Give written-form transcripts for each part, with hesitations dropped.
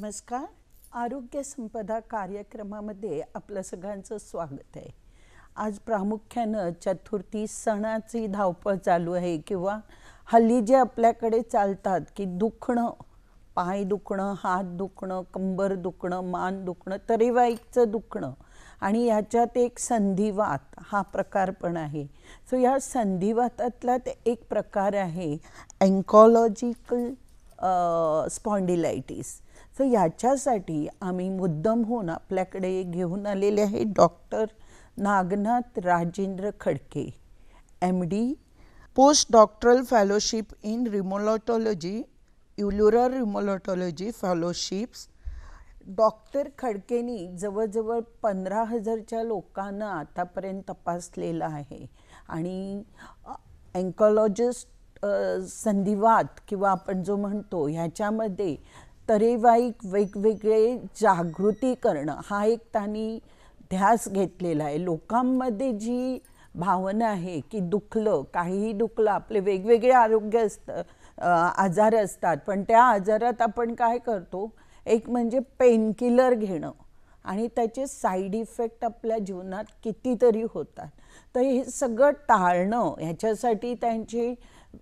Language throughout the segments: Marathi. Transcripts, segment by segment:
नमस्कार. आरोग्य संपदा कार्यक्रमामध्ये आपलं सगळ्यांचं स्वागत आहे. आज प्रामुख्यानं चतुर्थी सणाची धावपळ चालू आहे किंवा हल्ली जे आपल्याकडे चालतात की दुखणं, पाय दुखणं, हात दुखणं, कंबर दुखणं, मान दुखणं, तरेवाईकचं दुखणं आणि याच्यात एक संधिवात हा प्रकार पण आहे. सो या संधिवातातला ते एक प्रकार आहे एन्कोलॉजिकल स्पॉन्डिलायटिस. सो याच्यासाठी आम्ही मुद्दाम होऊन आपल्याकडे घेऊन आलेले आहे doctor Nagnath Rajendra Khadke, MD, post doctoral fellowship in rheumatology, युलुरल रिमोलॉटॉलॉजी फेलोशिप्स. डॉक्टर खडकेंनी जवळजवळ 15,000च्या लोकांना आतापर्यंत तपासलेलं आहे आणि एन्कोलॉजिस्ट संधिवात किंवा आपण जो म्हणतो ह्याच्यामध्ये तरेवाईक वेगवेगळे जागृती करणं हा एक त्यांनी ध्यास घेतलेला आहे. लोकांमध्ये जी भावना आहे की दुखलं, काहीही दुखलं, आपले वेगवेगळे आरोग्य आजार असतात, पण त्या आजारात आपण काय करतो, एक म्हणजे पेनकिलर घेणं आणि त्याचे साईड इफेक्ट आपल्या जीवनात कितीतरी होतात. तर हे सगळं टाळणं ह्याच्यासाठी त्यांचे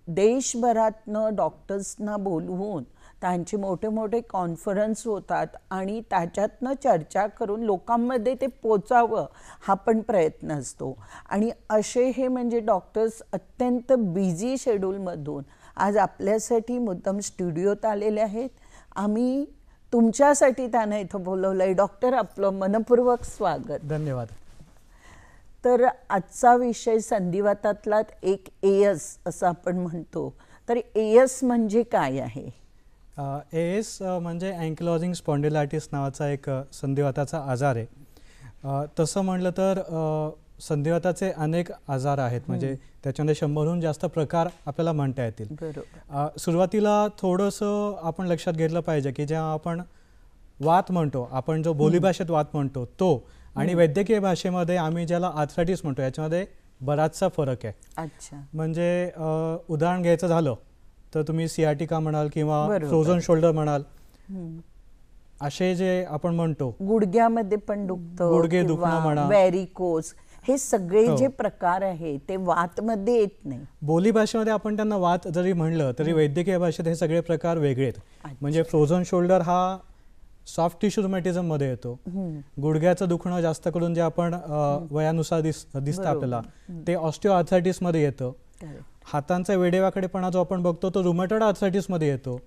देशभरातनं डॉक्टर्सना बोलवून त्यांचे मोठे मोठे कॉन्फरन्स होतात आणि त्याच्यातनं चर्चा करून लोकांमध्ये ते पोचावं हा पण प्रयत्न असतो. आणि असे हे म्हणजे डॉक्टर्स अत्यंत बिझी शेड्यूलमधून आज आपल्यासाठी मुद्दाम स्टुडिओत आलेले आहेत. आम्ही तुमच्यासाठी त्यांना इथं बोलवलं आहे. डॉक्टर, आपलं मनपूर्वक स्वागत. धन्यवाद. तर आजचा विषय संधिवातातला एक एएस असं आपण म्हणतो. तर एएस म्हणजे काय आहे? एएस म्हणजे अँकिलॉजिंग स्पॉन्डिलायटिस नावाचा एक संधिवाताचा आजार आहे. तसं म्हटलं तर संधिवाताचे अनेक आजार आहेत, म्हणजे त्याच्यामध्ये 100हून जास्त प्रकार आपल्याला म्हणता येतील. सुरुवातीला थोडंसं आपण लक्षात घेतलं पाहिजे की जेव्हा आपण वात म्हणतो, आपण जो बोलीभाषेत वात म्हणतो तो, आणि वैद्यकीय भाषेमध्ये आम्ही ज्याला आर्थरायटिस म्हणतो, याच्यामध्ये बराचसा फरक आहे. अच्छा. म्हणजे उदाहरण घ्यायचं झालं तर तुम्ही सियाटिका म्हणाल किंवा फ्रोझन शोल्डर म्हणाल, असे जे आपण म्हणतो, गुडघ्यामध्ये पण दुखतं, गुडघे दुखणं म्हणा, व्हेरिकोज, हे सगळे जे प्रकार आहे ते वातमध्ये येत नाही. बोलीभाषेमध्ये आपण त्यांना वात जरी म्हणलं तरी वैद्यकीय भाषेत हे सगळे प्रकार वेगळे आहेत. म्हणजे फ्रोझन शोल्डर हा सॉफ्ट टिश्यू रुमॅटिझम मध्ये येतो. गुडघ्याचं दुखणं जास्त करून जे आपण वयानुसार दिसतं आपल्याला, ते ऑस्टिओआर्थरायटिस मध्ये येतं. हातांचा वेडेवाकडेपणा जो आपण बघतो तो रुमॅटॉइड आर्थरायटिस मध्ये येतो.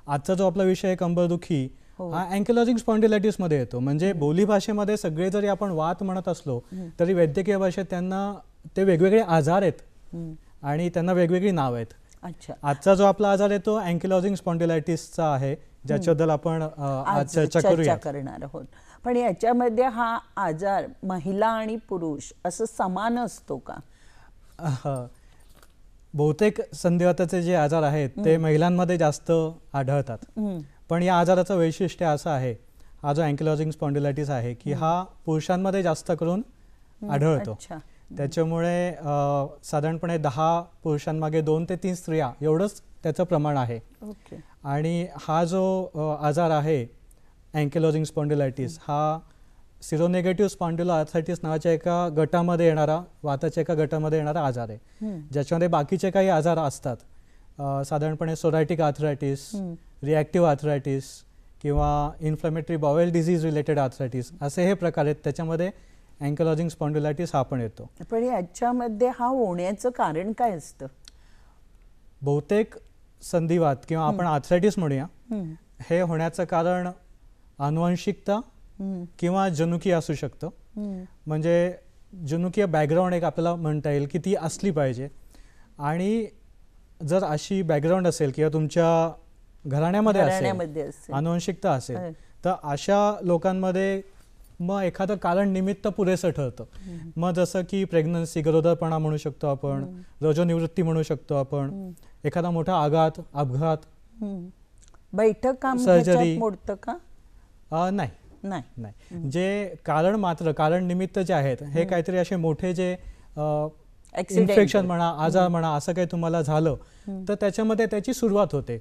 आजचा जो आपला विषय आहे कंबरदुखी, हा अँकिलॉजिंग स्पॉन्डिलायटिस मध्ये येतो. म्हणजे बोलीभाषेमध्ये सगळे जरी आपण वात म्हणत असलो तरी वैद्यकीय भाषेत त्यांना ते वेगवेगळे आजार आहेत आणि त्यांना वेगवेगळी नाव आहेत. आजचा जो आपला आजार आहे तो अँकिलॉजिंग स्पॉन्डिलायटिसचा आहे, ज्याच्याबद्दल आपण आज चर्चा करणार आहोत. पण याच्यामध्ये हा आजार महिला आणि पुरुष असं समान असतो का? बहुतेक संधिवाताचे जे आजार आहेत ते महिलांमध्ये जास्त आढळतात. पण या आजाराचं वैशिष्ट्य असं आहे, हा जो अँकिलॉजिंग स्पॉन्डिलायटिस आहे की हा पुरुषांमध्ये जास्त करून आढळतो. त्याच्यामुळे साधारणपणे 10 पुरुषांमागे 2 ते 3 स्त्रिया एवढंच त्याचं प्रमाण आहे. आणि हा जो आजार आहे अँकिलॉजिंग स्पॉन्डिलायटिस, हा सिरोनेगेटिव्ह स्पॉन्डिलोआर्थरायटिस नावाच्या एका गटामध्ये येणारा, वाताच्या एका गटामध्ये येणारा आजार आहे, ज्याच्यामध्ये बाकीचे काही आजार असतात. साधारणपणे सोरायटिक आर्थरायटिस, रिॲक्टिव्ह आर्थरायटिस किंवा inflammatory bowel disease related arthritis, असे हे प्रकार आहेत. त्याच्यामध्ये अँकिलॉजिंग स्पॉन्डिलायटिस हा पण येतो. पण याच्यामध्ये हा होण्याचं कारण काय असतं? बहुतेक संधिवात किंवा आपण आर्थरायटिस म्हणूया, हे होण्याचं कारण आनुवंशिकता किंवा जनुकीय असू शकतं. म्हणजे जनुकीय बॅकग्राऊंड एक आपल्याला म्हणता येईल की ती असली पाहिजे. आणि जर अशी बॅकग्राऊंड असेल किंवा तुमच्या घराण्यामध्ये असेल, आनुवंशिकता असेल, तर अशा लोकांमध्ये मग एखादं कारण निमित्त पुरेसं ठरतं. मग जसं की प्रेग्नन्सी, गरोदरपणा म्हणू शकतो आपण, रजोनिवृत्ती म्हणू शकतो आपण, एखादा मोठा आघात, अपघात, बैठक काम, सर्जरी मोडतं का? नाही. जे कारण निमित्त जे आहेत हे काहीतरी असे मोठे जे इन्फेक्शन म्हणा, आजार म्हणा, असं काही तुम्हाला झालं तर त्याच्यामध्ये त्याची सुरुवात होते.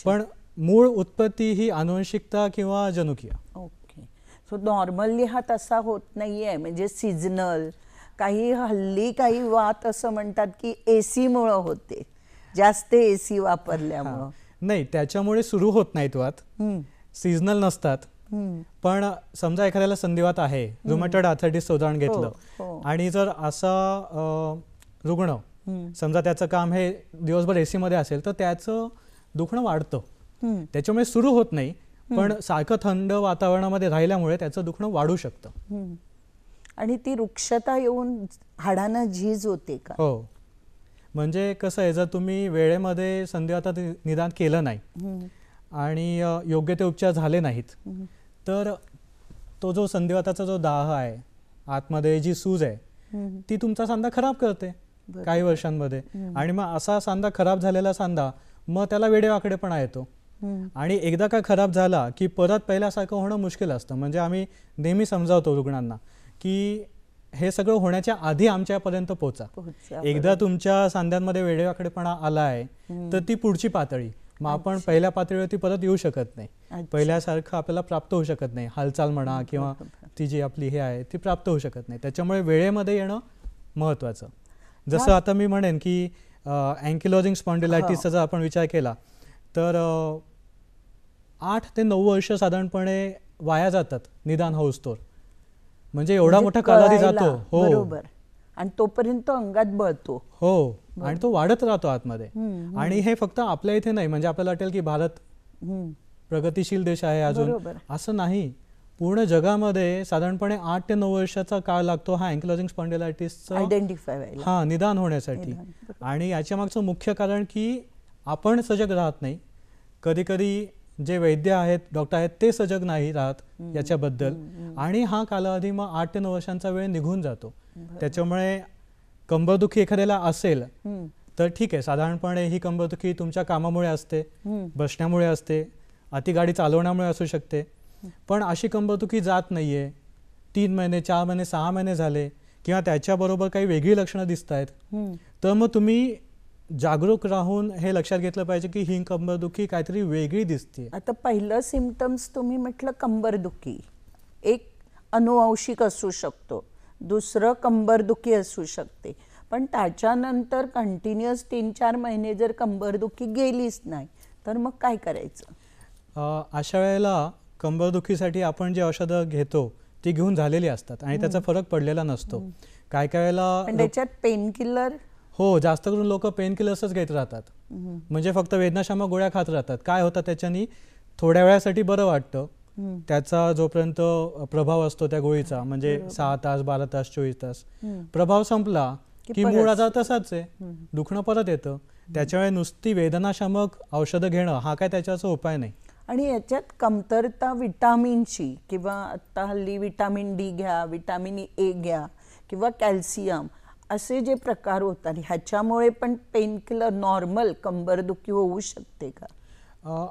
पण मूळ उत्पत्ती ही आनुवंशिकता किंवा जनुकीय. ओके. सो नॉर्मली हा तसा होत नाहीये, म्हणजे सीझनल. हल्ली काही वात असं म्हणतात की AC मुळे होते, जास्त AC वापरल्यामुळं. नाही, त्याच्यामुळे सुरू होत नाहीत वात, सीझनल नसतात. पण समजा एखाद्याला संधिवात आहे, रुमॅटॉइड आर्थरायटिसचं उदाहरण घेतलं, आणि जर असा रुग्ण समजा त्याचं काम हे दिवसभर AC मध्ये असेल तर त्याचं दुखणं वाढतं. त्याच्यामुळे सुरू होत नाही, पण सारखं थंड वातावरणामध्ये राहिल्यामुळे त्याचं दुखणं वाढू शकतं. आणि ती रुक्षता येऊन हाडांना झीज होते का? हो. म्हणजे कसं आहे, जर तुम्ही वेळेमध्ये संधिवातात निदान केलं नाही आणि योग्य ते उपचार झाले नाहीत तर तो जो संधिवाताचा जो दाह आहे, आतमध्ये जी सूज आहे, ती तुमचा सांधा खराब करते काही वर्षांमध्ये. आणि मग असा सांधा खराब झालेला सांधा मग त्याला वेडेवाकडेपणा येतो. आणि एकदा का खराब झाला की परत पहिल्यासारखं होणं मुश्किल असतं. म्हणजे आम्ही नेहमी समजावतो रुग्णांना की हे सगळं होण्याच्या आधी आमच्यापर्यंत पोहोचा. एकदा तुमच्या सांध्यांमध्ये वेडेवाकडेपणा आला आहे तर ती पुढची पातळी. मग आपण पहिल्या पातळीवरती परत येऊ शकत नाही, पहिल्यासारखं आपल्याला प्राप्त होऊ शकत नाही. हालचाल म्हणा किंवा ती जी आपली हे आहे ती प्राप्त होऊ शकत नाही. त्याच्यामुळे वेळेमध्ये येणं महत्त्वाचं. जसं आता मी म्हणेन की अँकिलोजिंग स्पॉन्डिलायटिसचा जर आपण विचार केला तर 8 ते 9 वर्ष साधारणपणे वाया जातात निदान होऊस्तोवर. म्हणजे एवढा मोठा कालावधी जातो. हो, बरोबर. आणि तोपर्यंत अंगात बळतो. हो, आणि तो वाढत राहतो आतमध्ये. आणि हे फक्त आपल्या इथे नाही, म्हणजे आपल्याला वाटेल की भारत प्रगतिशील देश आहे अजून, असं नाही. पूर्ण जगामध्ये साधारणपणे 8 ते 9 वर्षाचा काळ लागतो हा अँकिलोजिंग स्पॉन्डिलायटिसचा आयडेंटिफाय व्हायला, निदान होण्यासाठी. आणि याच्या मागचं मुख्य कारण की आपण सजग राहत नाही. कधी कधी जे वैद्य आहेत, डॉक्टर आहेत, ते सजग नाही राहत याच्याबद्दल. आणि हा कालावधी मग 8 ते 9 वर्षांचा वेळ निघून जातो. त्याच्यामुळे कंबरदुखी एखाद्याला असेल तर ठीक आहे, साधारणपणे ही कंबरदुखी तुमच्या कामामुळे असते, बसण्यामुळे असते, अति गाडी चालवण्यामुळे असू शकते. पण अशी कंबरदुखी जात नाहीये, 3 महिने 4 महिने 6 महिने झाले किंवा त्याच्याबरोबर काही वेगळी लक्षणं दिसत आहेत, तर मग तुम्ही जागरूक राहून हे लक्षात घेतलं पाहिजे की ही कंबरदुखी काहीतरी वेगळी दिसते. आता पहिलं सिम्पटम्स तुम्ही म्हटलं कंबरदुखी, एक अनुवंशिक असू शकतो, दुसरं कंबरदुखी असू शकते. पण त्याच्यानंतर कंटिन्युअस 3-4 महिने जर कंबरदुखी गेलीच नाही तर मग काय करायचं? अशा वेळेला कंबरदुखीसाठी आपण जी औषधं घेतो ती घेऊन झालेली असतात आणि त्याचा फरक पडलेला नसतो. काय काय वेळेला त्याच्यात पेन किलर, हो, जास्त करून लोक पेन किलर्सच घेत राहतात. म्हणजे फक्त वेदनाशामक गोळ्या खात राहतात. काय होतं, त्याच्यानी थोड्या वेळासाठी बरं वाटतं, त्याचा जोपर्यंत प्रभाव असतो त्या गोळीचा, म्हणजे 6 तास 12 तास 24 तास, प्रभाव संपला की मूळ आजार तसाच आहे, दुखणं परत येतं. त्याच्यामुळे नुसती वेदनाशामक औषधं घेणं हा काय त्याच्याचा उपाय नाही. आणि याच्यात कमतरता विटामिनची, किंवा आता हल्ली विटामिन D घ्या, विटामिन A घ्या, किंवा कॅल्शियम, असे जे प्रकार होतात, ह्याच्यामुळे पण पेनकिलर नॉर्मल कंबरदुखी होऊ शकते का?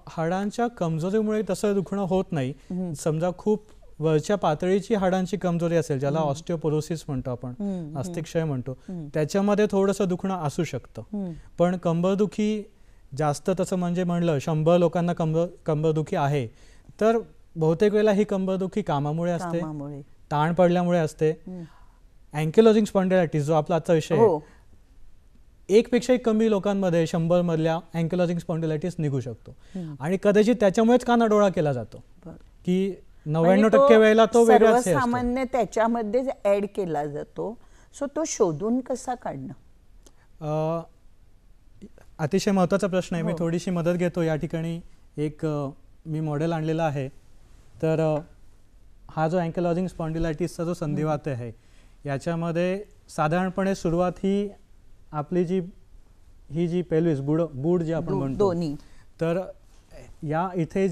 हाडांच्या कमजोरीमुळे तसं दुखणं होत नाही. समजा खूप वरच्या पातळीची हाडांची कमजोरी असेल, ज्याला ऑस्टिओपोरोसिस म्हणतो आपण, अस्थिक्षय म्हणतो, त्याच्यामध्ये थोडंसं दुखणं असू शकतं. पण कंबरदुखी जास्त तसं म्हणजे म्हणलं 100 लोकांना कंबरदुखी आहे तर बहुतेक वेळेला ही कंबरदुखी कामामुळे असते, ताण पडल्यामुळे असते. अँकिलोजिंग स्पॉन्डिलायटिस जो आपला आजचा विषय आहे, 1 पेक्षाही कमी लोकांमध्ये 100 मधल्या अँकिलोजिंग स्पॉन्डिलायटिस निघू शकतो. आणि कदाचित त्याच्यामुळेच कानाडोळा केला जातो की 99% वेळेला तो वेगळाच आहे, सामान्य त्याच्यामध्ये ऍड केला जातो. सो तो शोधून कसा काढणं अतिशय महत्त्वाचा प्रश्न आहे. मी थोडीशी मदत घेतो या ठिकाणी. एक मी मॉडेल आणलेला आहे. तर हा जो अँकिलोजिंग स्पॉन्डिलायटिसचा जो संधिवात आहे, याच्यामध्ये साधारणपणे सुरुवात ही आपली ही जी पेल्विस, बूड जे आपण म्हणतो, तर या इथे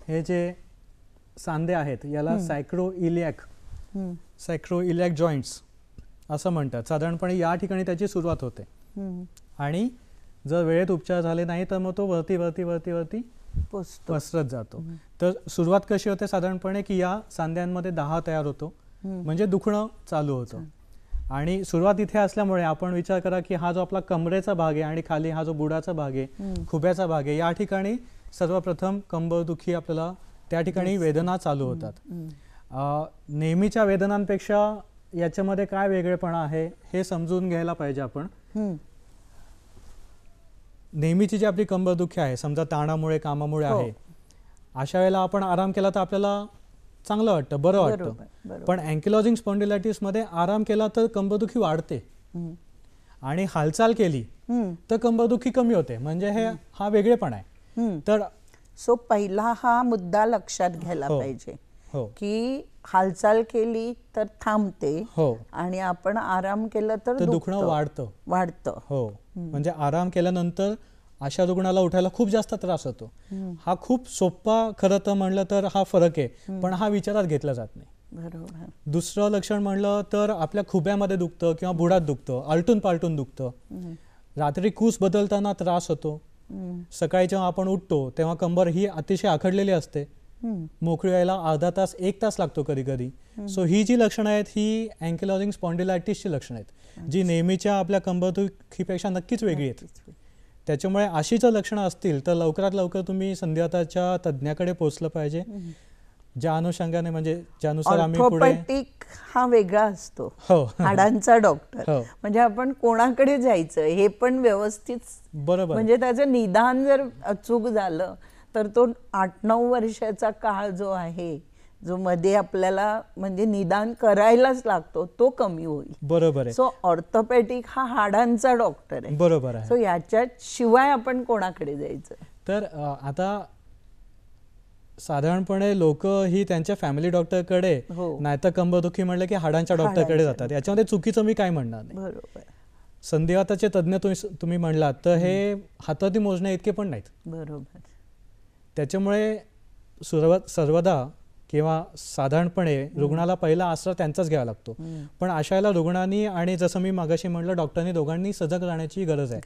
हे जे सांधे आहेत याला सॅक्रोइलियाक जॉईंट्स असं म्हणतात. साधारणपणे या ठिकाणी त्याची सुरुवात होते. आणि जर वेळेत उपचार झाले नाही तर मग तो वरती पसरत जातो. तर सुरुवात कशी होते साधारणपणे की या सांध्यांमध्ये दाह तयार होतो, म्हणजे दुखणं चालू होतं. आणि सुरुवात इथे असल्यामुळे आपण विचार करा की हा जो आपला कमरेचा भाग आहे आणि खाली हा जो बुडाचा भाग आहे, खुब्याचा भाग आहे, या ठिकाणी सर्वप्रथम कंबरदुखी आपल्याला त्या ठिकाणी वेदना चालू होतात. नेहमीच्या वेदनांपेक्षा याच्यामध्ये काय वेगळेपणा आहे हे समजून घ्यायला पाहिजे आपण. नेहमीची जी आपली कंबरदुखी आहे, समजा ताणामुळे कामामुळे आहे, अशा वेळेला आपण आराम केला तर आपल्याला चांगलं वाटतं, बरं वाटतं. पण अँकिलॉजिंग स्पॉन्डिलायटिस मध्ये आराम केला तर कंबरदुखी वाढते आणि हालचाल केली तर कंबरदुखी कमी होते. म्हणजे हा वेगळेपणा आहे. तर सो पहिला हा मुद्दा लक्षात घ्यायला पाहिजे की हालचाल केली तर थांबते आणि आपण आराम केलं तर दुखणं वाढतं. हो, म्हणजे आराम केल्यानंतर अशा रुग्णाला उठायला खूप जास्त त्रास होतो. हा खूप सोपा खरं तर म्हणलं तर हा फरक आहे, पण हा विचारात घेतला जात नाही. बरोबर. दुसरं लक्षण म्हणलं तर आपल्या खुब्यामध्ये दुखतं किंवा बुडात दुखतं, आलटून पालटून दुखतं. रात्री कूस बदलताना त्रास होतो. सकाळी जेव्हा आपण उठतो तेव्हा कंबर ही अतिशय आखडलेली असते. मोकळी व्हायला अर्धा तास 1 तास लागतो कधी कधी. सो ही जी लक्षणं आहेत ही अँकिलॉजिंग स्पॉन्डिलायटिसची लक्षणं आहेत, जी नेहमीच्या आपल्या कंबरदुखीपेक्षा नक्कीच वेगळी आहेत. त्याच्यामुळे अशी जर लक्षणं असतील तर लवकरात लवकर तुम्ही संधिवाताच्या तज्ज्ञाकडे पोहोचलं पाहिजे. ज्या अनुषंगाने म्हणजे ज्यानुसार आम्ही पुढे ऑर्थोपेडिक हा वेगळा असतो, हाडांचा डॉक्टर. म्हणजे आपण कोणाकडे जायचं हे पण व्यवस्थित, बरोबर, म्हणजे त्याचं निदान जर अचूक झालं तर तो 8-9 वर्षाचा काळ जो आहे, जो मध्ये आपल्याला म्हणजे निदान करायलाच लागतो, तो कमी होईल. बरोबर आहे. सो ऑर्थोपेडिक हा हाडांचा डॉक्टर आहे. बरोबर आहे. सो याच्या शिवाय आपण कोणाकडे जायचं? तर आता साधारणपणे लोक ही त्यांच्या फॅमिली डॉक्टरकडे नाहीतर कंबरदुखी म्हणलं की हाडांच्या डॉक्टरकडे जातात. याच्यामध्ये चुकीचं मी काय म्हणणार नाही. बरोबर. संधिवाताचे तज्ज्ञ तुम्ही म्हणलात तर हे हाताती मोजण्या इतके पण नाहीत. बरोबर. त्याच्यामुळे सर्वदा किंवा साधारणपणे रुग्णाला पहिला आसरा त्यांचाच घ्यावा लागतो. पण अशा वेळेला रुग्णांनी आणि जसं मी मागाशी म्हटलं डॉक्टरांनी दोघांनी सजग राहण्याची गरज आहे.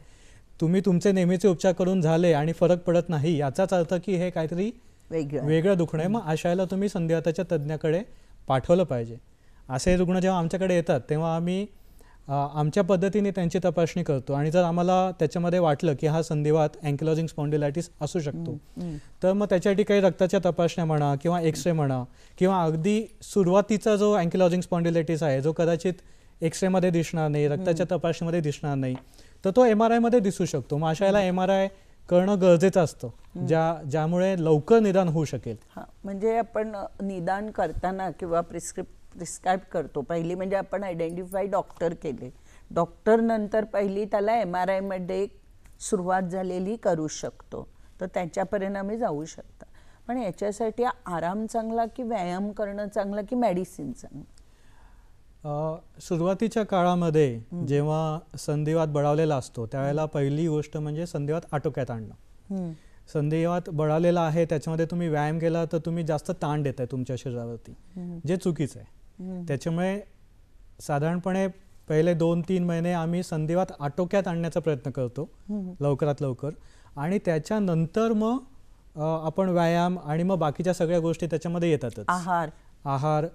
तुम्ही तुमचे नेहमीचे उपचार करून झाले आणि फरक पडत नाही याचाच अर्थ की हे काहीतरी वेगळं दुखणं आहे. मग अशा वेळेला तुम्ही संधिवाताच्या तज्ज्ञाकडे पाठवलं पाहिजे. असे रुग्ण जेव्हा आमच्याकडे येतात तेव्हा आम्ही आमच्या पद्धतीने त्यांची तपासणी करतो आणि जर आम्हाला त्याच्यामध्ये वाटलं की हा संधिवात अँकिलॉजिंग स्पॉन्डिलायटिस असू शकतो तर मग त्याच्यासाठी काही रक्ताच्या तपासण्या म्हणा किंवा एक्सरे म्हणा किंवा अगदी सुरुवातीचा जो अँकिलॉजिंग स्पॉन्डिलायटिस आहे जो कदाचित एक्सरेमध्ये दिसणार नाही, रक्ताच्या तपासणीमध्ये दिसणार नाही, तर तो MRI मध्ये दिसू शकतो. मग अशा वेळेला MRI करणं गरजेचं असतं ज्यामुळे लवकर निदान होऊ शकेल. म्हणजे आपण निदान करताना किंवा प्रिस्क्राईब करतो, पहिली म्हणजे आपण आयडेंटिफाय डॉक्टर केले, डॉक्टर नंतर पहिली त्याला MRI मध्ये सुरुवात झालेली करू शकतो, तर त्याच्या परिणामी जाऊ शकता. पण याच्यासाठी आराम चांगला की व्यायाम करणं चांगलं की मेडिसिन चांगलं? सुरुवातीच्या काळामध्ये जेव्हा संधिवात बळावलेला असतो त्यावेळेला पहिली गोष्ट म्हणजे संधिवात आटोक्यात आणणं. संधिवात बळावलेला आहे त्याच्यामध्ये तुम्ही व्यायाम केला तर तुम्ही जास्त ताण देताय तुमच्या शरीरावरती, जे चुकीचं आहे. त्याच्यामुळे साधारणपणे पहिले 2-3 महिने आम्ही संधिवात आटोक्यात आणण्याचा प्रयत्न करतो लवकरात लवकर, आणि त्याच्यानंतर मग आपण व्यायाम आणि मग बाकीच्या सगळ्या गोष्टी त्याच्यामध्ये येतातच. आहार,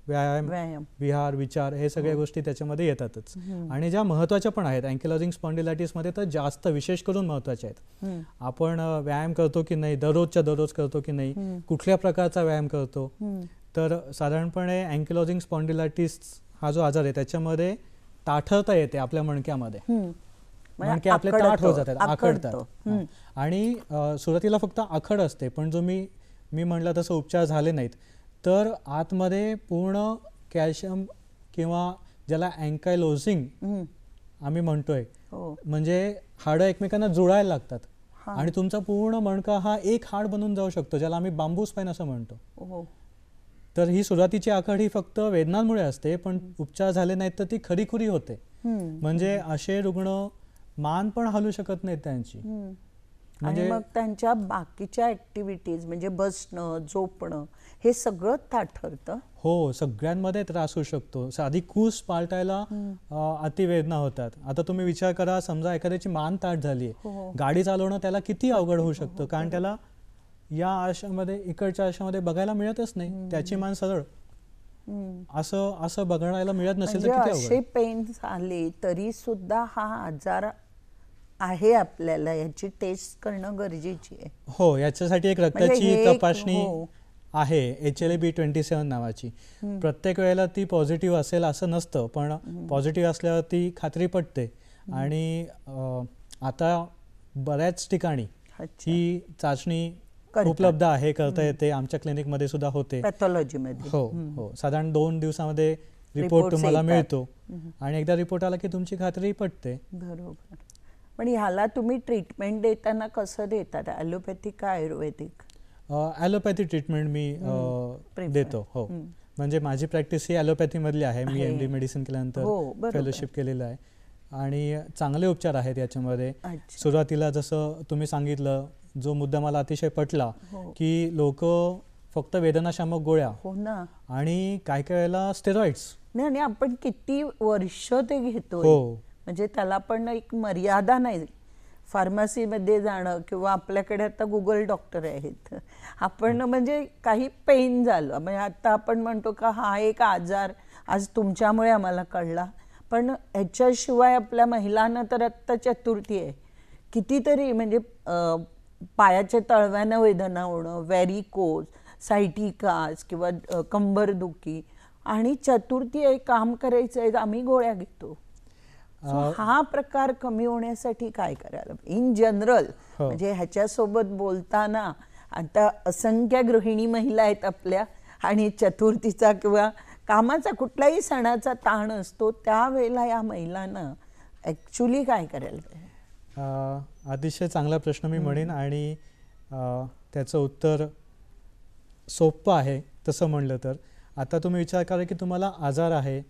व्यायाम, विहार, विचार, हे सगळ्या गोष्टी त्याच्यामध्ये येतातच. आणि ज्या महत्त्वाच्या पण आहेत अँकिलॉजिंग स्पॉन्डिलायटिसमध्ये तर जास्त विशेष करून महत्त्वाच्या आहेत. आपण व्यायाम करतो की नाही, दररोजच्या दररोज करतो की नाही, कुठल्या प्रकारचा व्यायाम करतो. तर साधारणपणे अँकिलॉजिंग स्पॉन्डिलायटिस हा जो आजार आहे त्याच्यामध्ये ताठरता येते आपल्या मणक्यामध्ये, मणके आपले ताठ होत जातात, आखडतात. आणि सुरुवातीला फक्त आखड असते, पण जो मी म्हणलं तसं उपचार झाले नाहीत तर आतमध्ये पूर्ण कॅल्शियम किंवा ज्याला अँकायलोजिंग आम्ही म्हणतोय, म्हणजे हाडं एकमेकांना जुळायला लागतात आणि तुमचा पूर्ण मणका हा एक हाड बनून जाऊ शकतो, ज्याला आम्ही बांबू स्पाइन असं म्हणतो. तर ही सुरुवातीची आखड ही फक्त वेदनांमुळे असते, पण उपचार झाले नाहीत तर ती खरीखुरी होते. म्हणजे असे रुग्ण मान पण हलू शकत नाहीत त्यांची. आणि मग त्यांच्या बाकीच्या ऍक्टिव्हिटीज म्हणजे बसणं, झोपणं हे सगळं ताठरतं. हो, सगळ्यांमध्ये त्रास होऊ शकतो. साधी कूस पालटायला अतिवेदना होतात. आता तुम्ही विचार करा, समजा एखाद्याची मान ताठ झाली आहे, गाडी चालवणं त्याला किती अवघड होऊ शकतं, कारण त्याला या आरशामध्ये इकडच्या आरशामध्ये बघायला मिळतच नाही, त्याची मान सरळ. असं असं बघायला मिळत नसेल तर म्हणजे किती असे अवघड. पेन्स आले तरी सुद्धा हा आजार आहे, आपल्याला याची टेस्ट करणं गरजेची आहे. हो, याच्यासाठी एक म्हणजे रक्ताची हे एक तपासणी हो आहे, HLA-B27 नावाची. प्रत्येक वेळेला ती पॉझिटिव्ह असेल असं नसतं, पण पॉझिटिव्ह असल्यावरती खात्री पटते. आणि आता बऱ्याच ठिकाणी अच्छा ही चाचणी करतात. उपलब्ध आहे, करता येते. आमच्या क्लिनिकमध्ये सुद्धा होते. पॅथॉलॉजीमध्ये. हो हो, साधारण 2 दिवसामध्ये रिपोर्ट Reports तुम्हाला येतात. मिळतो आणि एकदा रिपोर्ट आला की तुमची खात्री पटते. बरोबर. पण ह्याला तुम्ही ट्रीटमेंट देताना कसं देतात, ॲलोपॅथिक का आयुर्वेदिक? ॲलोपॅथी ट्रीटमेंट मी Prefer. देतो. हो, म्हणजे माझी प्रॅक्टिस ही ॲलोपॅथीमधली आहे. मी आहे. MD मेडिसिन केल्यानंतर हो, बरोबर. फेलोशिप केलेलं आहे आणि चांगले उपचार आहेत याच्यामध्ये. अच्छा. सुरुवातीला जसं तुम्ही सांगितलं, जो मुद्दा मला अतिशय पटला, हो. की लोक फक्त वेदनाशामक गोळ्या हो ना. आणि काय काय वेळेला स्टेरॉइड्स. नाही, आणि आपण किती वर्ष ते घेतो, हो. म्हणजे त्याला पण एक मर्यादा नाही. फार्मसीमध्ये जाणं किंवा आपल्याकडे आता गुगल डॉक्टर आहेत, आपण म्हणजे काही पेन झालं म्हणजे आता आपण म्हणतो का हा एक आजार आज तुमच्यामुळे आम्हाला कळला, पण ह्याच्याशिवाय आपल्या महिलांना तर आत्ता चतुर्थी आहे, कितीतरी म्हणजे पायाच्या तळव्यानं वेदना होणं, व्हॅरिकोज, सायटिकास किंवा कंबरदुखी, आणि चतुर्थी आहे, काम करायचं आहे, आम्ही गोळ्या घेतो. So, हा प्रकार कमी होण्यासाठी काय करायला इन जनरल? हो. म्हणजे ह्याच्यासोबत बोलताना आता असंख्य गृहिणी महिला आहेत आपल्या, आणि चतुर्थीचा किंवा कामाचा कुठलाही सणाचा ताण असतो, त्यावेळेला या महिलांना ॲक्च्युली काय करायला पाहिजे? अतिशय चांगला प्रश्न मी म्हणेन आणि त्याचं उत्तर सोपं आहे तसं म्हणलं तर. आता तुम्ही विचार करा की तुम्हाला आजार आहे,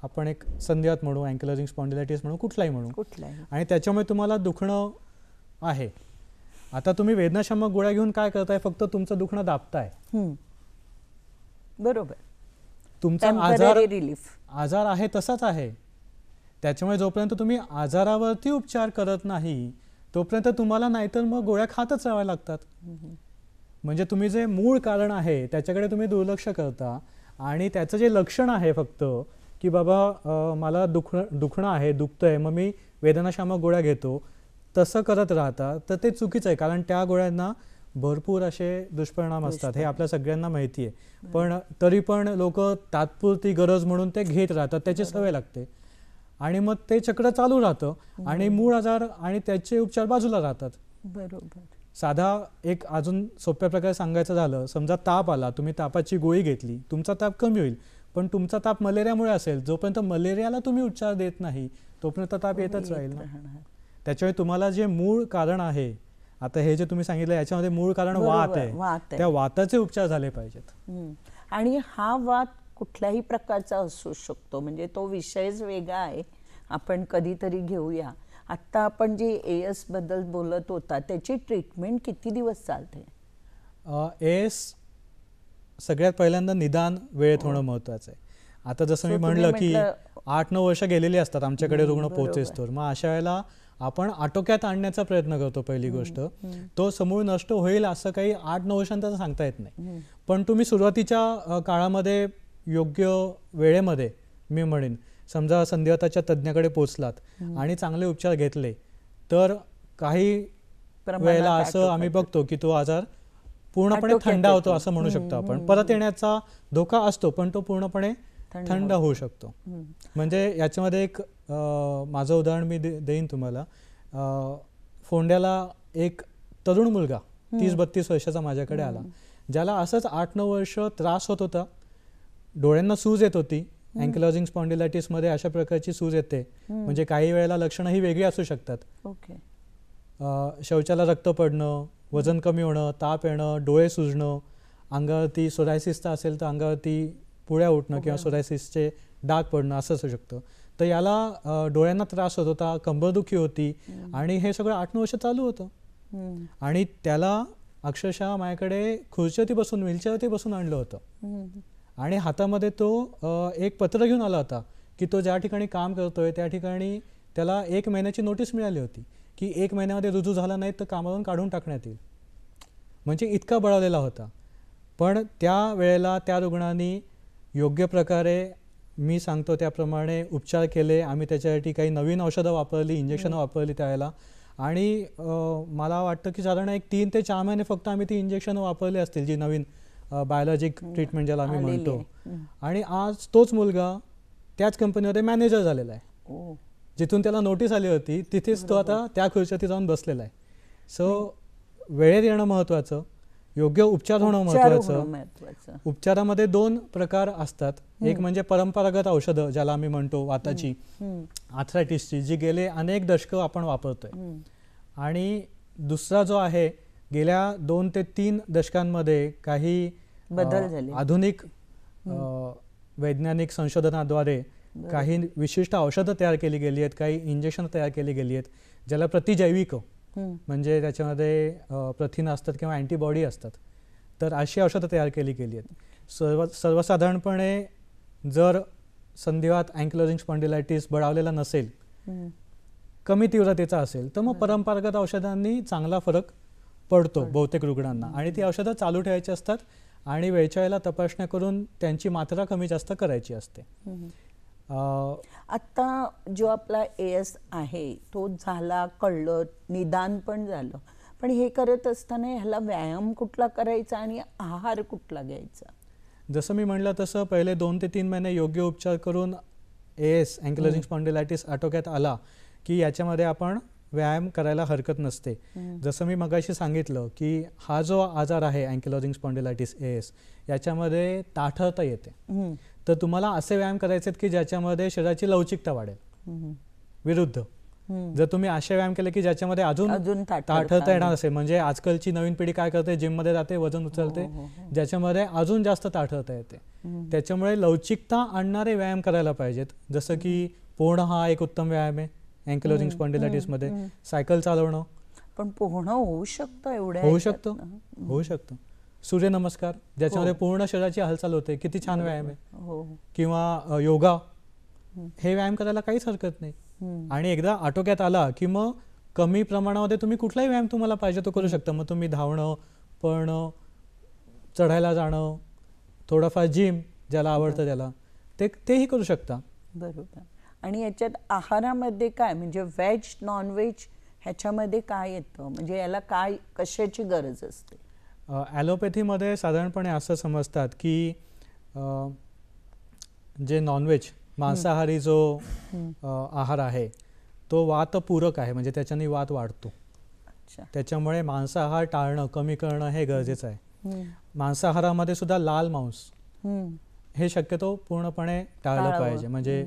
आपण एक संधिवात म्हणू, अँकिलोजिंग स्पॉन्डिलायटिस म्हणू, कुठलाही म्हणू, कुठलाही. आणि त्याच्यामुळे तुम्हाला दुखणं आहे. आता तुम्ही वेदनाशामक गोळ्या घेऊन काय करताय, फक्त तुमचं दुखणं दाबताय. बरोबर. तुमचा टेम्पररी रिलीफ. आजार आहे तसाच आहे. त्याच्यामुळे जोपर्यंत तुम्ही आजारावरती उपचार करत नाही तोपर्यंत तुम्हाला नाहीतर मग गोळ्या खातच राहाव्या लागतात. म्हणजे तुम्ही जे मूळ कारण आहे त्याच्याकडे तुम्ही दुर्लक्ष करता आणि त्याचं जे लक्षण आहे फक्त की बाबा मला दुखणं आहे, दुखतंय, मग मी वेदनाशामक गोळ्या घेतो, तसं करत राहता तर ते चुकीचं आहे. कारण त्या गोळ्यांना भरपूर असे दुष्परिणाम असतात, हे आपल्या सगळ्यांना माहिती आहे. पण तरी पण लोक तात्पुरती गरज म्हणून ते घेत राहतात, त्याची सवय लागते आणि मग ते चक्र चालू राहतं आणि मूळ आजार आणि त्याचे उपचार बाजूला राहतात. बरोबर. साधा एक अजून सोप्या प्रकारे सांगायचं झालं, समजा ताप आला, तुम्ही तापाची गोळी घेतली, तुमचा ताप कमी होईल, पण तुमचा ताप मलेरियामुळे असेल, जोपर्यंत मलेरियाला तुम्ही उपचार देत नाही तोपर्यंत ताप येतच राहील ना. त्याच्यामुळे तुम्हाला जे मूळ कारण आहे, आता हे जे तुम्ही सांगितलं याच्यामध्ये मूळ कारण वात आहे, त्या वाताचे उपचार झाले पाहिजेत. आणि हा वात कुठल्याही प्रकारचा असू शकतो, म्हणजे तो विषयच वेगळा आहे, आपण कधीतरी घेऊया. आत्ता आपण जे AS बद्दल बोलत होता, त्याची ट्रीटमेंट किती दिवस चालते? AS सगळ्यात पहिल्यांदा निदान वेळेत होणं महत्त्वाचं आहे. आता जसं मी म्हणलं की 8-9 वर्ष गेलेली असतात आमच्याकडे रुग्ण पोहोचेस तर, मग अशा वेळेला आपण आटोक्यात आणण्याचा प्रयत्न करतो. पहिली गोष्ट, तो समूळ नष्ट होईल असं काही 8-9 वर्षांचं सांगता येत नाही, पण तुम्ही सुरुवातीच्या काळामध्ये योग्य वेळेमध्ये, मी म्हणेन समजा संधिवाताच्या तज्ज्ञाकडे पोचलात आणि चांगले उपचार घेतले तर काही वेळेला असं आम्ही बघतो की तो आजार पूर्णपणे थंड होतो असं म्हणू शकतो आपण. परत येण्याचा धोका असतो पण तो पूर्णपणे थंड होऊ शकतो. म्हणजे याच्यामध्ये एक माझं उदाहरण मी देईन तुम्हाला. फोंड्याला एक तरुण मुलगा 30-32 वर्षाचा माझ्याकडे आला, ज्याला असंच 8-9 वर्ष त्रास होत होता, डोळ्यांना सूज येत होती. अँकिलोजिंग स्पॉन्डिलायटिस मध्ये अशा प्रकारची सूज येते, म्हणजे काही वेळेला लक्षणं ही वेगळी असू शकतात. शौचाला रक्त पडणं, वजन कमी होणं, ताप येणं, डोळे सुजणं, अंगावरती सोरायसिसचा असेल तर अंगावरती पुळ्या उठणं किंवा सोरायसिसचे डाग पडणं असं असू शकतं. तर याला डोळ्यांना त्रास होत होता, कंबरदुखी होती आणि हे सगळं 8-9 वर्ष चालू होतं. आणि त्याला अक्षरशः माझ्याकडे खुर्चीवरती बसून, व्हीलचेअरवरती बसून आणलं होतं आणि हातामध्ये तो एक पत्र घेऊन आला होता की तो ज्या ठिकाणी काम करतोय त्या ठिकाणी त्याला 1 महिन्याची नोटीस मिळाली होती की 1 महिन्यामध्ये रुजू झाला नाही तर कामावरून काढून टाकण्यात येईल. म्हणजे इतका बळावलेला होता. पण त्या वेळेला त्या रुग्णांनी योग्य प्रकारे मी सांगतो त्याप्रमाणे उपचार केले. आम्ही त्याच्यासाठी काही नवीन औषधं वापरली, इंजेक्शनं वापरली त्यावेळेला. आणि मला वाटतं की साधारण एक 3 ते 4 महिने फक्त आम्ही ती इंजेक्शनं वापरली असतील, जी नवीन बायोलॉजिक ट्रीटमेंट ज्याला आम्ही म्हणतो. आणि आज तोच मुलगा त्याच कंपनीमध्ये मॅनेजर झालेला आहे. जिथून त्याला नोटीस आली होती तिथेच तो आता त्या खुर्चीत जाऊन बसलेला आहे. सो वेळेत येणं महत्त्वाचं, योग्य उपचार होणं महत्त्वाचं. उपचारामध्ये 2 प्रकार असतात. एक म्हणजे परंपरागत औषधं ज्याला आम्ही म्हणतो, वाताची, आर्थरायटिसची, जी गेले अनेक दशकं आपण वापरतोय. आणि दुसरा जो आहे, गेल्या 2 ते 3 दशकांमध्ये काही बदल झाले. आधुनिक वैज्ञानिक संशोधनाद्वारे काही विशिष्ट औषधं तयार केली गेली आहेत, काही इंजेक्शन तयार केली गेली आहेत, ज्याला प्रतिजैविक, म्हणजे त्याच्यामध्ये प्रथिनं असतात किंवा अँटीबॉडी असतात. तर अशी औषधं तयार केली गेली आहेत. सर्वसाधारणपणे जर संधिवात अँकिलोजिंग स्पॉन्डिलायटिस बळावलेला नसेल, कमी तीव्रतेचा असेल, तर मग परंपरागत औषधांनी चांगला फरक पडतो बहुतेक रुग्णांना. आणि ती औषधं चालू ठेवायची असतात आणि वेळच्या वेळेला तपासण्या करून त्यांची मात्रा कमी जास्त करायची असते. आता जो आपला AS आहे तो झाला, कळलं, निदान पण झालं, पण हे करत असताना ह्याला व्यायाम कुठला करायचा आणि आहार कुठला घ्यायचा? जसं मी म्हणलं तसं पहिले 2 ते 3 महिने योग्य उपचार करून AS अँकिलोजिंग स्पॉन्डिलायटिस आटोक्यात आला की याच्यामध्ये आपण व्यायाम करायला हरकत नसते. जसं मी मगाशी सांगितलं की हा जो आजार आहे अँकिलोजिंग स्पॉन्डिलायटिस AS, याच्यामध्ये ताठरता येते. तर तुम्हाला असे व्यायाम करायचे आहेत की ज्याच्यामध्ये शरीराची लवचिकता वाढेल. विरुद्ध जर तुम्ही असे व्यायाम केले की ज्याच्यामध्ये अजून ताठरता येणार असेल, म्हणजे आजकालची नवीन पिढी काय करते, जिममध्ये जाते, वजन उचलते, ज्याच्यामध्ये अजून जास्त ताठरता येते. त्याच्यामुळे लवचिकता आणणारे व्यायाम करायला पाहिजेत. जसं की पोहणं हा एक उत्तम व्यायाम आहे अँकिलोजिंग स्पॉन्डिलायटिसमध्ये. सायकल चालवणं. पण पोहणं होऊ शकतं एवढ्या? होऊ शकतं. सूर्यनमस्कार, ज्याच्यामध्ये पूर्ण शरीराची हालचाल होते, किती छान व्यायाम आहे. किंवा योगा, हे व्यायाम करायला काहीच हरकत नाही. आणि एकदा आटोक्यात आला की मग कमी प्रमाणामध्ये तुम्ही कुठलाही व्यायाम तुम्हाला पाहिजे तो करू शकता. मग तुम्ही धावणं, पळणं, चढायला जाणं, थोडंफार जिम ज्याला आवडतं त्याला, तेही करू शकता. बरोबर. आणि याच्यात आहारामध्ये काय, म्हणजे व्हेज, नॉन व्हेज ह्याच्यामध्ये काय येतं, म्हणजे याला काय, कशाची गरज असते? ॲलोपॅथीमध्ये साधारणपणे असं समजतात की जे नॉनव्हेज, मांसाहारी जो आहार आहे तो वातपूरक आहे, म्हणजे त्याच्याने वात वाढतो. त्याच्यामुळे मांसाहार टाळणं, कमी करणं हे गरजेचं आहे. मांसाहारामध्ये सुद्धा लाल मांस हे शक्यतो पूर्णपणे टाळलं पाहिजे. म्हणजे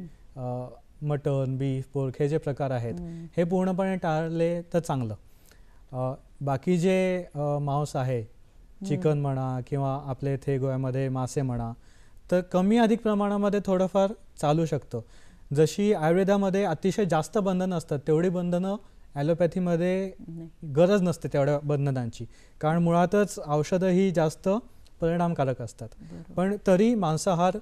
मटन, बीफ, पोर्क हे जे प्रकार आहेत हे पूर्णपणे टाळले तर चांगलं. बाकी जे मांस आहे, चिकन म्हणा किंवा आपल्या इथे गोव्यामध्ये मासे म्हणा, तर कमी अधिक प्रमाणामध्ये थोडंफार चालू शकतं. जशी आयुर्वेदामध्ये अतिशय जास्त बंधनं असतात, तेवढी बंधनं ॲलोपॅथीमध्ये गरज नसते तेवढ्या बंधनांची, कारण मुळातच औषधं ही जास्त परिणामकारक असतात. पण तरी मांसाहार,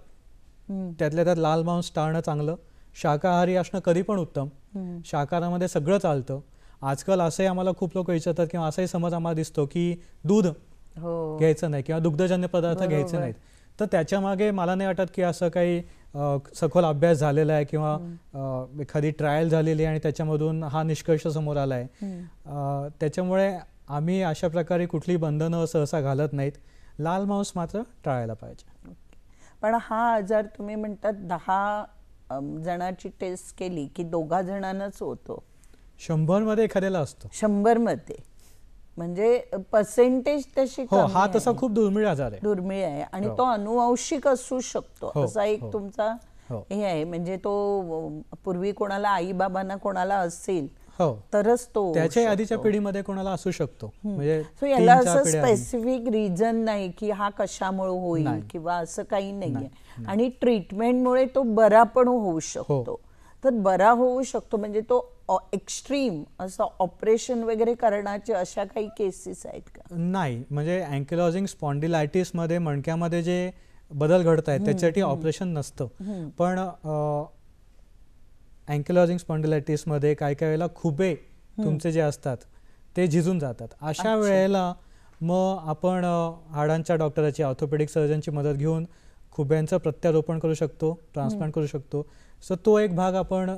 त्यातल्या त्यात लाल मांस टाळणं चांगलं. शाकाहारी असणं कधी पण उत्तम. शाकाहारामध्ये सगळं चालतं. आजकाल असंही आम्हाला खूप लोक विचारतात किंवा असाही समज आम्हाला दिसतो की दूध घ्यायचं नाही किंवा दुग्धजन्य पदार्थ घ्यायचे नाहीत. तर त्याच्या मागे मला नाही वाटत की असं काही सखोल अभ्यास झालेला आहे किंवा एखादी ट्रायल झालेली आहे आणि त्याच्यामधून हा निष्कर्ष समोर आला आहे. त्याच्यामुळे आम्ही अशा प्रकारे कुठली बंधनं सहसा घालत नाहीत. लाल मांस मात्र टाळायला पाहिजे. पण हा आजार तुम्ही म्हणतात 10 जणांची टेस्ट केली की 2 जणांनाच होतो. 100 मध्ये एखाद्याला असतो. 100 मध्ये म्हणजे पर्सेंटेज तशी हो, हा तसा खूप दुर्मिळ आजार आहे. दुर्मिळ आहे आणि तो अनुवंशिक असू शकतो असा एक तुमचा हे आहे. म्हणजे तो पूर्वी कोणाला आई बाबांना कोणाला असेल तरच तो त्याच्या आधीच्या पिढीमध्ये कोणाला असू शकतो. म्हणजे याला असं स्पेसिफिक रिझन नाही की हा कशामुळे होईल किंवा असं काही नाहीये. आणि ट्रीटमेंटमुळे तो बरा पण होऊ शकतो. तर बरा होऊ शकतो म्हणजे तो एक्स्ट्रीम असं ऑपरेशन वगैरे करण्याचे अशा काही केसेस आहेत का? नाही, म्हणजे अँकिलोजिंग स्पॉन्डिलायटिस मध्ये मणक्यामध्ये जे बदल घडत आहेत त्याच्यासाठी ऑपरेशन नसतं. पण अँकिलोजिंग स्पॉन्डिलायटिस मध्ये काही काही वेळेला खुबे तुमचे जे असतात ते झिजून जातात. अशा वेळेला मग आपण हाडांच्या डॉक्टराची, ऑर्थोपेडिक सर्जनची मदत घेऊन खुब्यांचं प्रत्यारोपण करू शकतो, ट्रान्सप्लांट करू शकतो. सो तो एक भाग आपण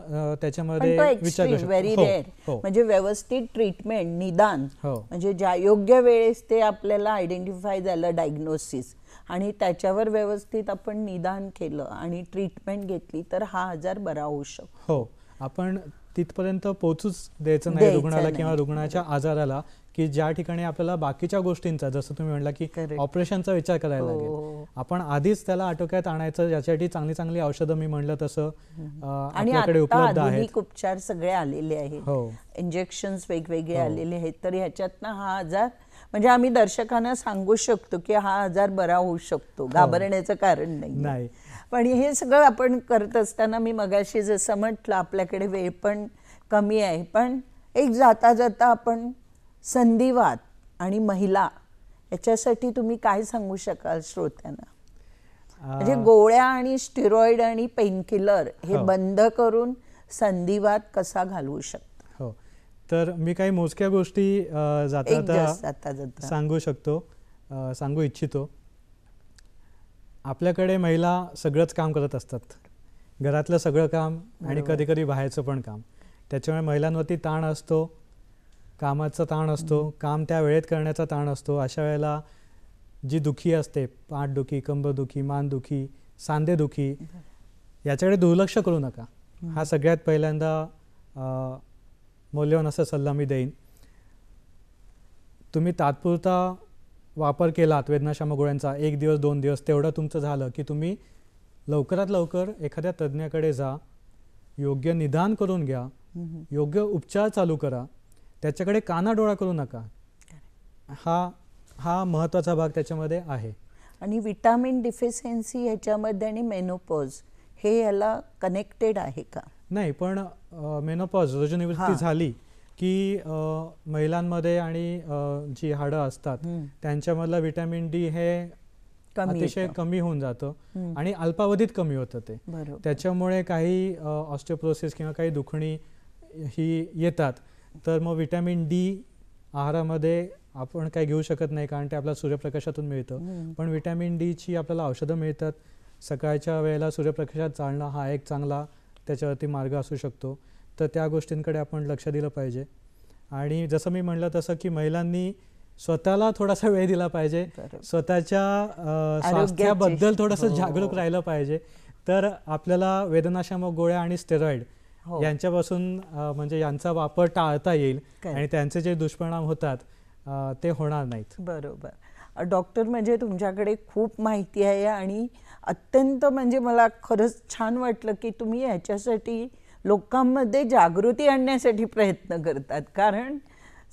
त्याच्यामध्ये विचार करू व्हेरी शकतो. रेअर, म्हणजे व्यवस्थित ट्रीटमेंट, निदान, हो. म्हणजे ज्या योग्य वेळेस ते आपल्याला आयडेंटिफाय झालं, डायग्नोसिस, आणि त्याच्यावर व्यवस्थित आपण निदान केलं आणि ट्रीटमेंट घेतली तर हा आजार बरा होऊ शकतो. हो, आपण तिथपर्यंत पोहोचूच द्यायचं नाही रुग्णाला किंवा रुग्णाच्या आजाराला, की ज्या ठिकाणी आपल्याला बाकीच्या गोष्टींचा, जसं तुम्ही म्हणला की ऑपरेशनचा विचार करायला लागेल. आपण आधीच त्याला आटोक्यात आणायचं, याच्यासाठी चांगली चांगली औषधं मी म्हणलं तसं आपल्याकडे उपलब्ध आहेत. आधुनिक उपचार सगळे आलेले आहेत, इंजेक्शन्स वेगवेगळे आलेले आहेत. तर ह्याच्यातनं हा आजार, म्हणजे आम्ही दर्शकांना सांगू शकतो की हा आजार बरा होऊ शकतो, घाबरण्याचं कारण नाही. पण हे सगळं आपण करत असताना मी मगाशी जसं म्हटलं, आपल्याकडे वेळ पण कमी आहे, पण एक जाता जाता आपण संधिवात आणि महिला याच्यासाठी तुम्ही काय सांगू शकाल श्रोत्यांना? म्हणजे गोळ्या आणि स्टेरॉइड आणि पेनकिलर हे बंद करून संधिवात कसा घालवू शकतो? हो, तर मी काही मोजक्या गोष्टी जाता सांगू इच्छितो. आपल्याकडे महिला सगळंच काम करत असतात, घरातलं सगळं काम आणि कधी कधी बाहेरचं पण काम. त्याच्यामुळे महिलांवरती ताण असतो, कामाचा ताण असतो, काम त्या वेळेत करण्याचा ताण असतो. अशा वेळेला जी दुखी असते, पाठदुखी, कंबरदुखी, मानदुखी, सांधेदुखी, याच्याकडे दुर्लक्ष करू नका. हा सगळ्यात पहिल्यांदा मौल्यवान असा सल्ला मी देईन. तुम्ही तात्पुरता वापर केलात वेदनाशामक गोळ्यांचा, 1 दिवस 2 दिवस, तेवढं तुमचं झालं की तुम्ही लवकरात लवकर एखाद्या तज्ज्ञाकडे जा, योग्य निदान करून घ्या, योग्य उपचार चालू करा, त्याच्याकडे कानाडोळा करू नका. हा महत्त्वाचा भाग त्याच्यामध्ये आहे. आणि विटामिन डिफिशियन्सी ह्याच्यामध्ये आणि मेनोपॉज हे याला कनेक्टेड आहे का? नाही, पण मेनोपॉज, रजोनिवृत्ती झाली की महिलांमध्ये आणि जी हाडं असतात त्यांच्यामधलं विटॅमिन डी हे अतिशय कमी होऊन जातं आणि अल्पावधीत कमी होतं ते. त्याच्यामुळे काही ऑस्टिओपोरोसिस किंवा काही दुखणी ही येतात. तर मग विटॅमिन डी आहारामध्ये आपण काही घेऊ शकत नाही, कारण ते आपल्याला सूर्यप्रकाशातून मिळतं. पण विटॅमिन डीची आपल्याला औषधं मिळतात. सकाळच्या वेळेला सूर्यप्रकाशात चालणं हा एक चांगला त्याच्यावरती मार्ग असू शकतो. तर त्या गोष्टींकडे आपण लक्ष दिलं पाहिजे. आणि जसं मी म्हणलं तसं की महिलांनी स्वतःला थोडासा वेळ दिला पाहिजे, स्वतःच्या स्वास्थ्याबद्दल थोडंसं जागरूक राहिलं पाहिजे. तर आपल्याला वेदनाशामक गोळ्या आणि स्टेरॉइड यांच्यापासून म्हणजे यांचा वापर टाळता येईल आणि त्यांचे जे दुष्परिणाम होतात ते होणार नाहीत. बरोबर डॉक्टर, म्हणजे तुमच्याकडे खूप माहिती आहे आणि अत्यंत, म्हणजे मला खरंच छान वाटलं की तुम्ही ह्याच्यासाठी लोकांमध्ये जागृती आणण्यासाठी प्रयत्न करतात. कारण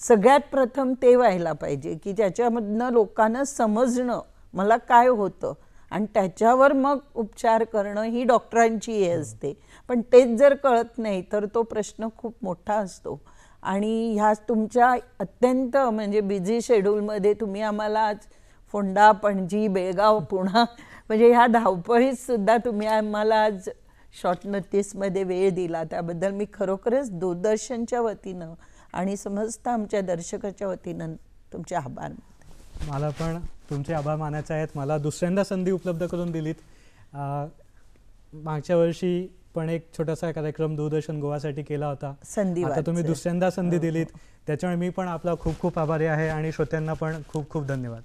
सगळ्यात प्रथम ते व्हायला पाहिजे की ज्याच्यामधनं लोकांना समजणं मला काय होतं आणि त्याच्यावर मग उपचार करणं ही डॉक्टरांची हे असते. पण तेच जर कळत नाही तर तो प्रश्न खूप मोठा असतो. आणि ह्या तुमच्या अत्यंत म्हणजे बिझी शेड्यूलमध्ये तुम्ही आम्हाला आज फोंडा, पणजी, बेळगाव, पुणा, म्हणजे ह्या धावपळीत सुद्धा तुम्ही आम्हाला आज शॉर्ट नोटीसमध्ये वेळ दिला, त्याबद्दल मी खरोखरच दूरदर्शनच्या वतीनं आणि समस्त आमच्या दर्शकाच्या वतीनं तुमचे आभार मानते. मला पण तुमचे आभार मानायचे आहेत. मला दुसऱ्यांदा संधी उपलब्ध करून दिलीत. मागच्या वर्षी पण एक छोटासा कार्यक्रम दूरदर्शन गोवासाठी केला होता. आता तुम्ही दुसऱ्यांदा संधी दिलीत, त्याच्यामुळे मी पण आपला खूप खूप आभारी आहे आणि श्रोत्यांना पण खूप खूप धन्यवाद.